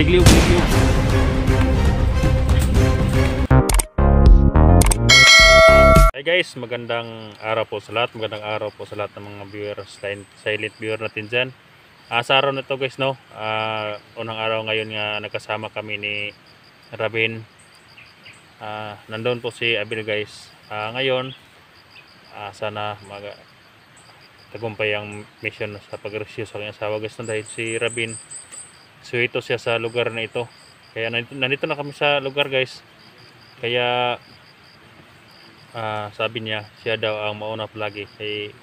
Ligliw, ligliw. Hi guys, magandang araw po sa lahat. Magandang araw po sa lahat ng mga viewers, silent viewer natin dyan. Sa araw na ito guys, no, unang araw ngayon nga nagkasama kami ni Rabin. Nandun po si Abil guys. Ngayon, sana tagumpay ang mission sa pag-rescue sa kanyang asawa guys, no, dahil si Rabin, so ito siya sa lugar na ito. Kaya nandito na kami sa lugar guys. Kaya sabi niya, siya daw ang mauna palagi. Kaya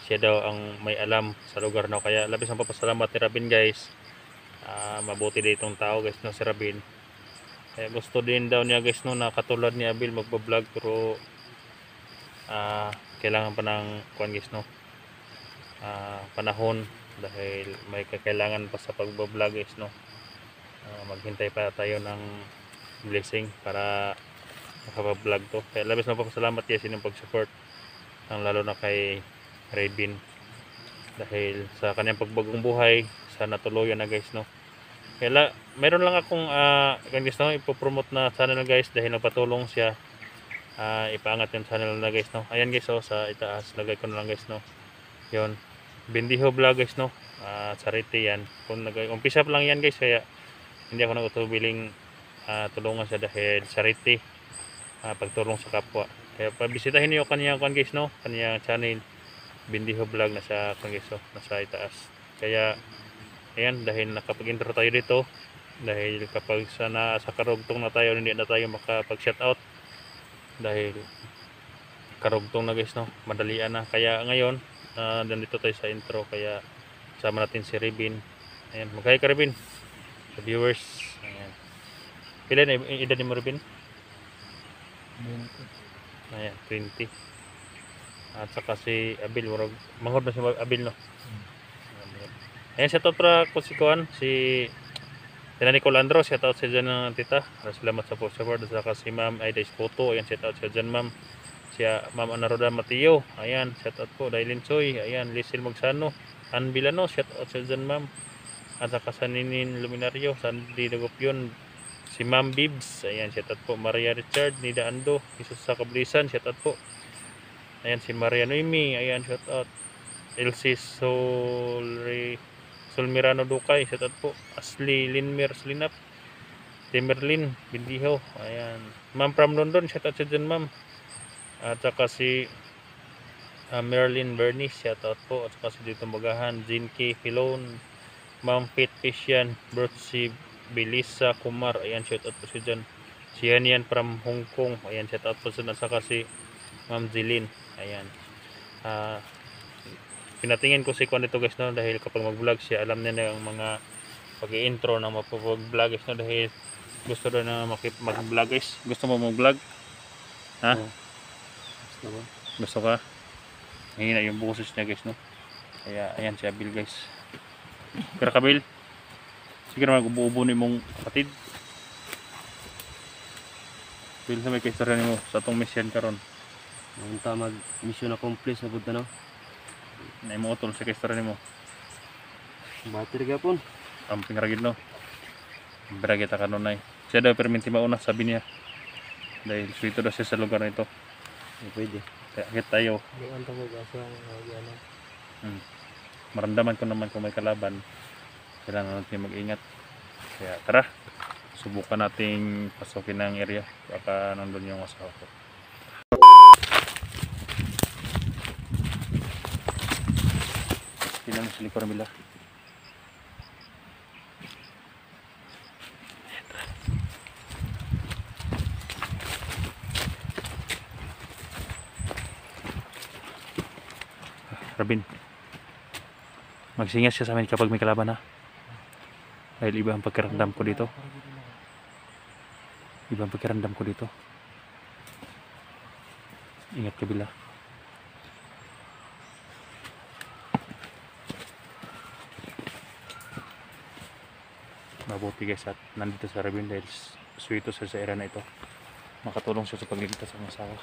siya daw ang may alam sa lugar na. Kaya labis ang papasalamat ni Rabin guys. Mabuti din itong tao guys, no, si Rabin. Kaya gusto din daw niya guys, no, na katulad ni Abil magbablog, pero kailangan pa ng kuwan guys, no, panahon, dahil may kakailangan pa sa pagbablog guys, no. Maghintay pa tayo ng blessing para makabablog to. Kaya labis na papasalamat guys yung pag-support, lalo na kay Rabin, dahil sa kanyang pagbagong buhay, sana tuluyan na guys, no. Kaya meron lang akong guys, no, ipopromote na channel guys, dahil nagpatulong siya. Ipaangat yung channel na guys, no. Ayan guys, sa itaas lagay ko na lang guys, no, yun, Bindiho Vlog guys, no. Charity yan, kung umpisa pa lang yan guys, kaya hindi ako nagtutubiling tulungan siya dahil charity, pagtulong sa kapwa. Kaya pabisitahin niyo kaniyang guys, no, kaniyang channel Bindiho Vlog, nasa guys, no, nasa itaas. Kaya ayan, dahil nakapag-intro tayo dito, dahil kapag sa karugtong na tayo, hindi na tayo makapag shout out dahil karugtong na guys, no, madalian na. Kaya ngayon nandito tayo sa intro, kaya sama natin si Rabin. Ayan, mag-hi ka Rabin sa viewers. Ayan, pila na edad ni mo Rabin? 20. Ayan, 20. At saka si Abil, manghod na si Abil, no. Ayan, shoutout para ko si Kuan, si Tina Nicole Andro, shoutout sa dyan ng tita. Salamat sa support. At saka si Ma'am Aida Ispoto, ayan, shoutout sa dyan ma'am. Siya Ma'am Anaroda Mateo, ayan, shoutout po. Dailin Choy, ayan, Lisil Magsano, Ann Bilano, shoutout sa dyan ma'am. At saka sa Ninin Luminario, Sandy Dagopyon, si Ma'am Bibs, ayan, shoutout po. Maria Richard, Nida Ando, Jesus sa Kablisan, shoutout po. Ayan, si Maria Noemi, ayan, shoutout. Elsie Solmirano Dukay, shoutout po. Ashley Linmer Slinap, Timerlin Bindiho, ayan. Ma'am from London, shoutout sa dyan ma'am. At saka si Merlin Bernice, shoutout po. At saka si dito Magahan, Jinky Filon, Ma'am Pit Pisyan, Brotsi Belisa Kumar, ayan, shoutout po si dyan. Si Yan from Hong Kong, ayan, shoutout po sa. At saka si Ma'am Zilin, ayan. Pinatingin ko si Kwan dito guys, no, dahil kapag mag-vlog siya, alam niya na yung mga pag-i-intro na mapapag-vlog guys, no, dahil gusto doon na mag-vlog guys. Gusto mo mag-vlog? Ha? Gusto ka? Hihina yung boses niya guys, no. Kaya ayan si Abil guys. Kira ka Abil? Sige naman, ubo-ubo ni mong kapatid. Abil, sa may kaistorya ni mo sa itong mission karon. Ngunta mag-mission accomplish na punta, no? Na mo utol sa kaistorya ni mo. Battery ka pun. Camping ragid, no. Bira kita kanunay. Siya daw perminti mauna, sabi niya. Dahil suwito daw siya sa lugar na ito. Pwede. Kaya akit tayo. Doon tayo gasang Maramdaman ko naman kung may kalaban, kailangan natin mag-ingat. Kaya tara, subukan nating pasukin ng area. Baka nandun yung asawa ko. Kailangan sa likod nila. Rabin, magsingas siya sa amin kapag may kalaban, ha, dahil iba ang pagkiramdam ko dito. Ingat ka bila. Mabuti guys at nandito sa Rabin dahil suwito sa area na ito. Makatulong siya sa pagliligtas sa mga asawa.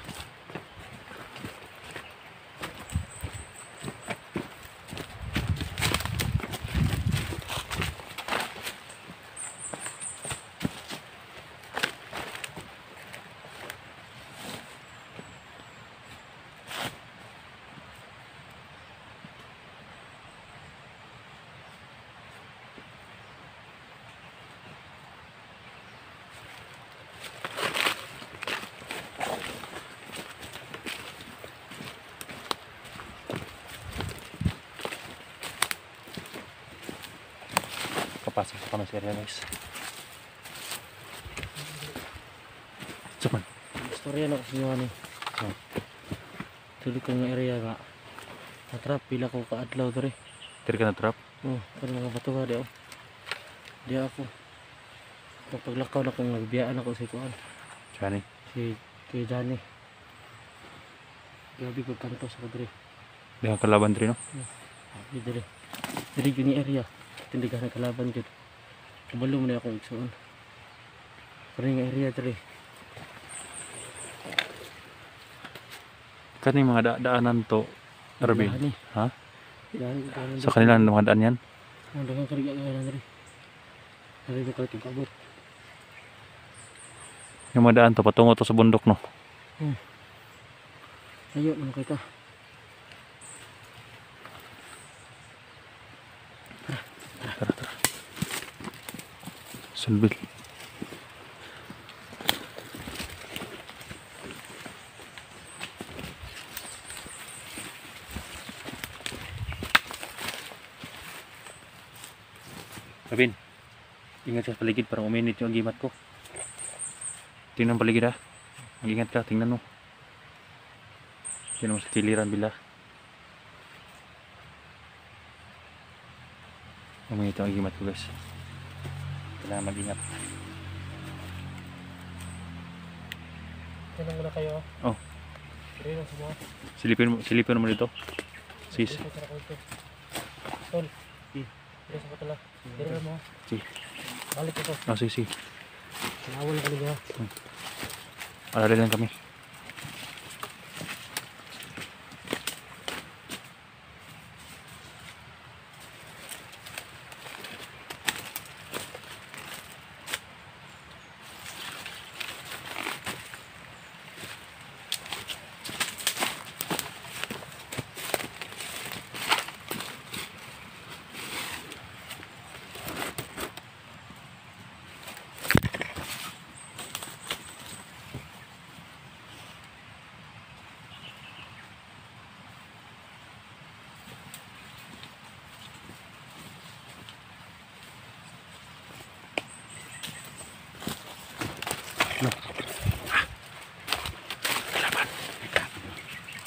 Papasok sa kami sa area guys. Cuman. Istorya na ko sa inyo ani. Oh. Tuloy ko nga area nga. Natrap pila ko kaadlaw dere. Tiri ka na trap. Oh, kani mga bato nga di ako. Di ako. Paglakaw na kong nagbiyaan ako sa kuan. Chani. Si Kuya Johnny. Grabe ko kanto sa kadre. Di ka kalaban diri no? Di dere. Dere yun ni area. Tindigan na kalaban dyan. Kabalo mo na akong igsuon. Pero yung area dere. Kani mga daanan to, Robin. Dani. Ha? Dani. Sa kanila mga daan yan? Ang dagang kariga nga dere. Dere ko kalkig abot. Yung mga daan to, patungo to sa bundok no? Ayo, ano kita? Sulbil. Robin, ingat sa paligid para uminit yung agimat ko. Tingnan paligid ha. Mag-ingat ka, tingnan mo. Sino mo sa kiliran bila. Uminit yung agimat ko guys. Kailangan mag-ingat. Tanong muna kayo. Oh. Dere lang semua. Silipin mo dito. Sis. Tol. Dere sa patala. Dere lang mo. Si. Balik ito. Oh, si. Nawal ka liga. Alala lang kami.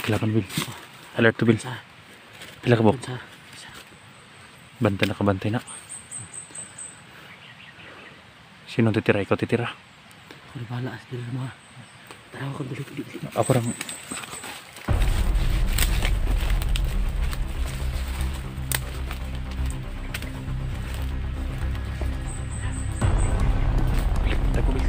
Kailangan Bill. Alert to Bill. Pila ka bok? Banta na kabantay na. Sino titira? Ikaw titira? Ako na bahala sa dere mga. Tarawa ko dali. Ako lang. Tago Bill.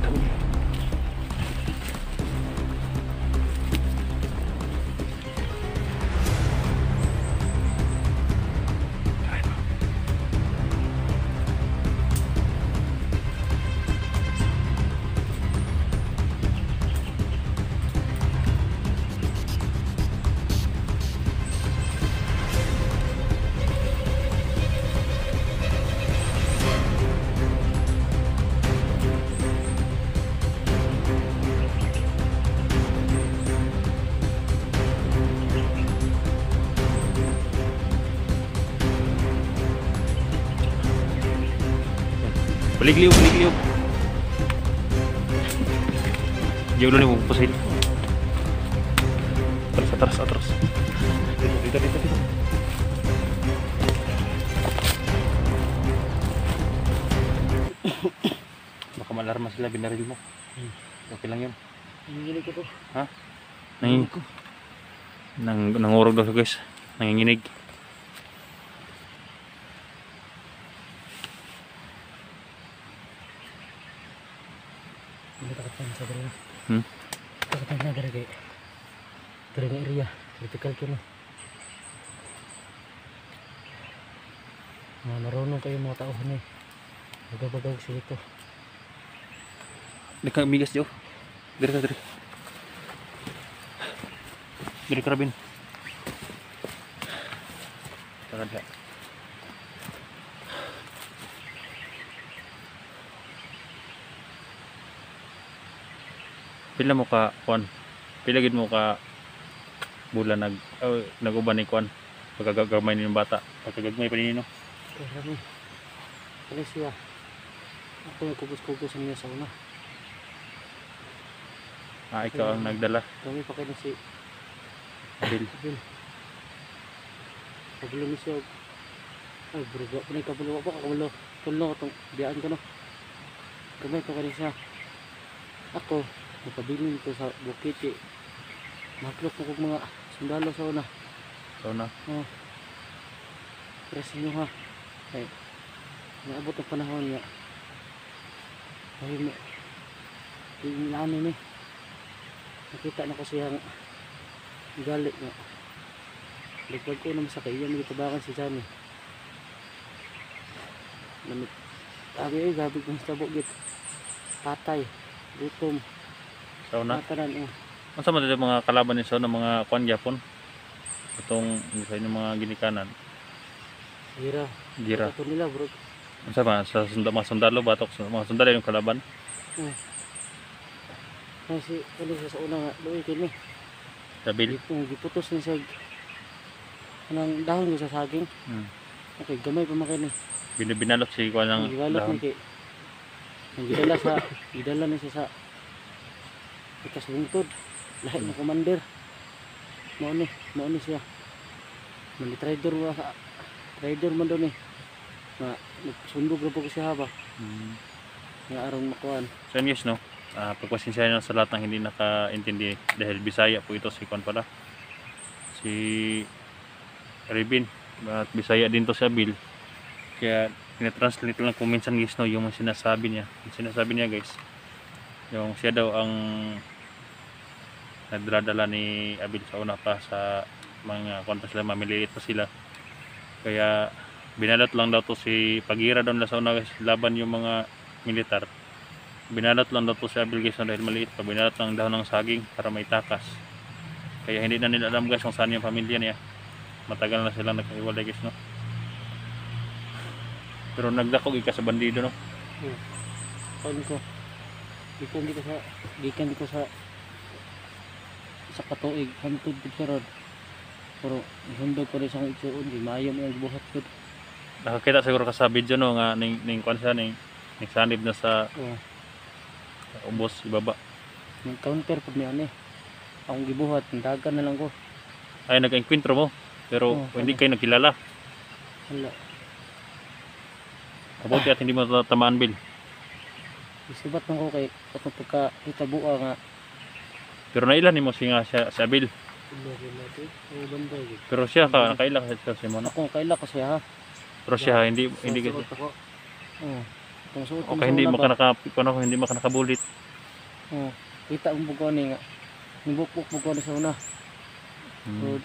Balik liuk. Jauh dulu nih mau pusin. Terus. Dito. Baka malarma sila, binaril mo. Okay lang yun. Nanginginig ko to. Ha? Nangurog daw guys. Nanginginig. Takatan sa dere. Hmm? Takatan na dere kay. Dere nga area. Critical ko na. Marunong kayo mga tao ni. Bagag sila to. Di ka migas Jo. Diri. Diri karabin. Tagad ya. Pila mo ka kuan? Pila gid mo ka bulan naguban ni kuan? Pagkagamay ni bata, pagkagagmay pa nino. Karami. Kaya siya. Ako yung kugos-kugosan niya sa una. Ikaw ang nagdala. Kami pa kayo si Abil. Abil. Kabalo ni siya. Ay, buruga pa na yung kabalo. Baka kabalo. Tulong itong biyaan ko no. Kamay pa kayo siya. Ako, napabilin ko sa bukit. Maglok ko kong mga sundalo sa una. So na. Press nyo ha. Ay, naabot ang panahon niya. Ay, inaano ni. Nakita na ko siyang galit nga. Ligwag ko naman sa kaiyan. Nagitabakan si Johnny. Namit. Sabi ay, gabi kong sa bukit. Patay. Gutom. So na. Matanan. Ano sa mga kalaban ni so ng mga kwan Japon? Itong sa inyong mga ginikanan. Gira. Gira. Ito nila bro. Ano sa mga sundalo batok mga sundalo yung kalaban? Kasi ano siya sa una nga. Doon kini. Abil. Giputos na siya. Anong dahon ko sa saging. Okay, gamay pa makini. Binalot si kwan ng Gibalot dahon. ni kay. Ang gidala na siya sa ikas bungtod. Lahat ng commander. Mao ni siya. Mali trader man doon eh. Nga nagsundog na po ko siya ba. Nga arong makuan. So yes no. Pagpasensya nyo sa lahat ng hindi nakaintindi dahil Bisaya po ito si kwan pala. Si Ribin. At Bisaya din to si Abil. Kaya tinatranslate lang kung minsan guys no yung sinasabi niya. Yung sinasabi niya guys. Yung siya daw ang nagdadala ni Abil sa una pa sa mga kwan pa sila, mamiliit pa sila. Kaya binalot lang daw to si Pagira doon sa una guys, laban yung mga militar. Binalot lang daw to si Abil guys dahil maliit pa. Binalot lang daw ng saging para may takas. Kaya hindi na nila alam guys kung saan yung pamilya niya. Matagal na silang nagkahiwalay guys no. Pero nagdakog ika sa bandido no. Kaon ko. Gikan ko sa katuig hantod dito rod. Pero hundog ko rin sa itsuon, di maayo mo yung buhat ko. Nakakita siguro ka sa video no nga ning kwan siya ning sanib na sa ubos ibaba. Yung counter pag niyan eh. Akong gibuhat, dagan na lang ko. Ay nag-enkwentro mo pero hindi kayo nagkilala. Hala. Kabuti at hindi mo tamaan Bil. Isubat man ko kay katong pagka itabua nga. Pero nailan nimo siya si Abil. Pero siya ka nakaila ka sa mo no. Ako kaila ko siya ha. Pero siya hindi kasi. Okay, hindi mo ka nakabulit. Kita ang buko ni nga. Nibukbuk buko ni sa una. So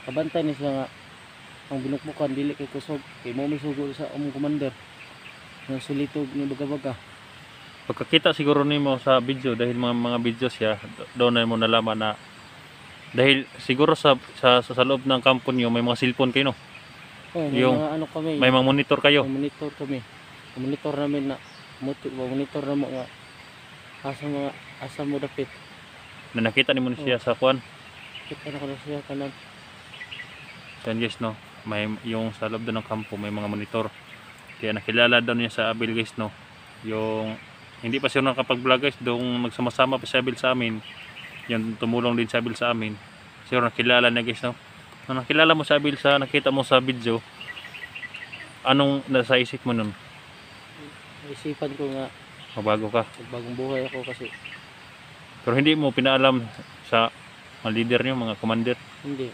kabantay ni siya nga ang binukbukan dili kay kusog kay mo may sugo sa among commander. Nga sulitog ni baga-baga. Pagkakita siguro nimo sa video dahil mga videos siya doon na mo nalaman na dahil siguro sa loob ng kampo niyo may mga cellphone kayo no. May Yung mga ano kami. may mga monitor kayo. May monitor kami. Monitor namin na monitor na mo nga asa mo dapit. Na nakita nimo siya sa kwan. Kita na ko na siya kanan. Yan guys no. May yung sa loob doon ng kampo may mga monitor. Kaya nakilala daw niya sa Abil guys no. Yung hindi pa siya nakapag-vlog guys, doong nagsama-sama pa si Abil sa amin. Yung tumulong din si Abil sa amin. Siguro nakilala niya guys no. Nung nakilala mo si Abil sa nakita mo sa video, anong nasa isip mo nun? Isipan ko nga Mabago ka. bagong buhay ako kasi Pero hindi mo pinaalam sa mga leader niyo, mga commander. hindi.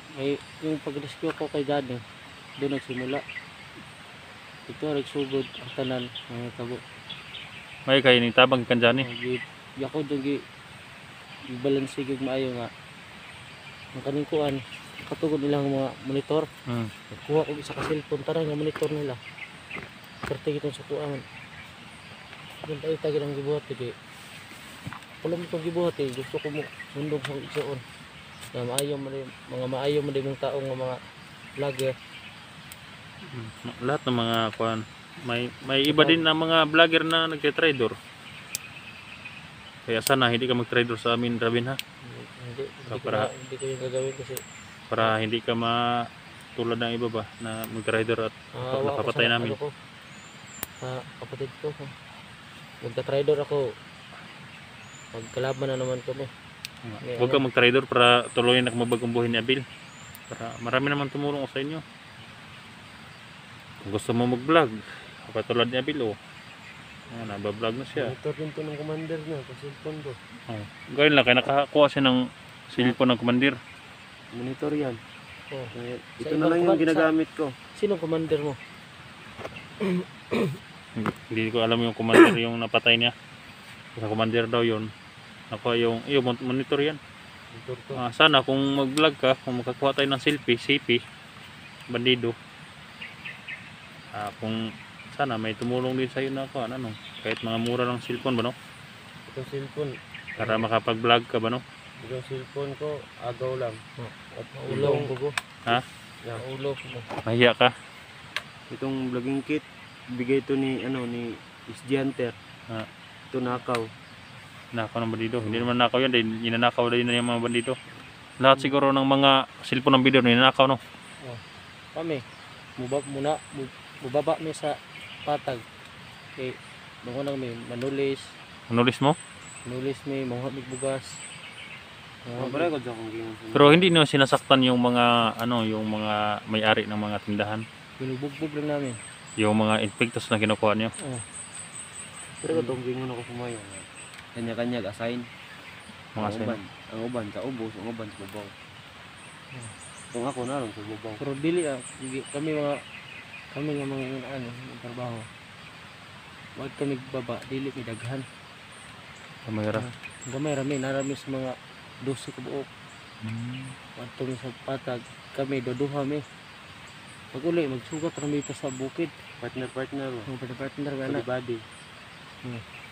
Yung pag-rescue ko kay Daddy, doon nagsimula. Ito nagsugod ang tanan mga tabo. May kayo ni tabang kan dyan eh. Yako doon i-balance yung maayo nga. Ang kanikuan, katugod nilang mga monitor. Kuha ko isa ka cellphone, tara nga monitor nila. Perte kitong sukuan. Yung tayo tagi ng gibuhat eh. Kung itong gibuhat eh, gusto ko mo sundog sa itsoon. Na mga maayo mo din mong taong mga vlogger. Lahat ng mga kuan may iba din na mga vlogger na nagte-trader. Kaya sana hindi ka mag-trader sa amin, Rabin ha. Hindi ko yung gagawin kasi Para hindi ka tulad ng iba ba na mag-trader at napapatay namin. sa kapatid ko. Magta-trader ako. Magkalaban na naman kami. Huwag kang mag-trader para tuloy na kumabagong buhay ni Abil. Para marami naman tumulong sa inyo. Kung gusto mo mag-vlog, katulad ni Abil, oh. Nabablog na siya. Monitor din to ng commander niya sa cellphone ko. Oh. Gawin lang, kaya nakakuha siya ng cellphone ng commander. Monitor yan. Oh. Ito na lang yung ginagamit ko. Sinong commander mo? Hindi ko alam yung commander yung napatay niya. Sa commander daw yun. Nakuha yung monitor yan. Monitor to. Sana kung mag-vlog ka, kung makakuha tayo ng selfie, CP, bandido. Kung sana may tumulong din sa iyo na ako, ano, kahit mga mura lang cellphone ba, no? Itong cellphone. Para makapag-vlog ka ba, no? Itong cellphone ko, agaw lang. At ulo ko. Ha? Ulo ko. Mahiya ka? Itong vlogging kit, bigay ito ni Isdianter. Ito nakaw. Nakaw ng bandido. Hindi naman nakaw yan, dahil ninanakaw din na yung mga bandido. Lahat siguro ng mga cellphone ng video ninanakaw, no? Kami, mubaba mi sa patag. Okay, bangon lang mi manulis. Manulis mo? Manulis mi, mga bugas. Pare ko kung gingon. Pero hindi nyo sinasaktan yung mga, yung mga may-ari ng mga tindahan. Binubugbog lang namin. Yung mga invictus na kinukuha nyo. Pero ko gingon ako sumayo. Kanya-kanya assign. Mga sin. Ang uban sa ubos, ang uban sa babaw. Kung ako na lang sa babaw. Pero dili kami nga mga trabaho. Wag kami baba, dili mi daghan. Kamera. Gamay rami, narami sa mga 12 ka buok. Adto mi sa patag, kami doduha mi. Pag uli magsugat rami pa sa bukid. Partner. Ang partner nga na. Body.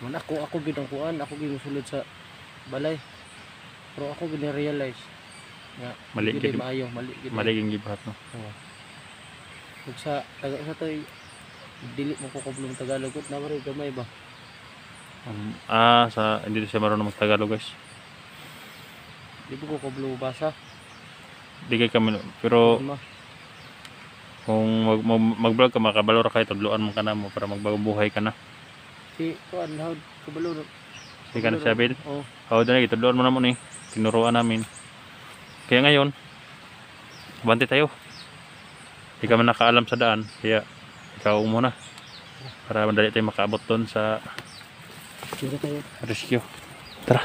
Man ako gid ang kuan, ako gid mosulod sa balay. Pero ako gid realize nga Mali gid gid. maayo, mali gid. Mali yung gibuhat, no? Ug sa taga sa toy dili mo ko kublong Tagalog ut na mari gamay ba. Hindi siya marunong mag-Tagalog, guys. Di ko kublong basa. Di kay kami, pero Ma. kung mag-vlog ka, makabalor ka, tudloan mo ka na mo para magbabuhay ka na. Si kuan hawd kabalo. Hindi ka na siya, Bill. Oh, Doon na, tudloan mo na mo ni. Tinuruan namin. Kaya ngayon, bante tayo. Hindi ka man nakaalam sa daan, kaya ikaw muna. Para madali tayo makaabot doon sa sige tayo. rescue. Tara.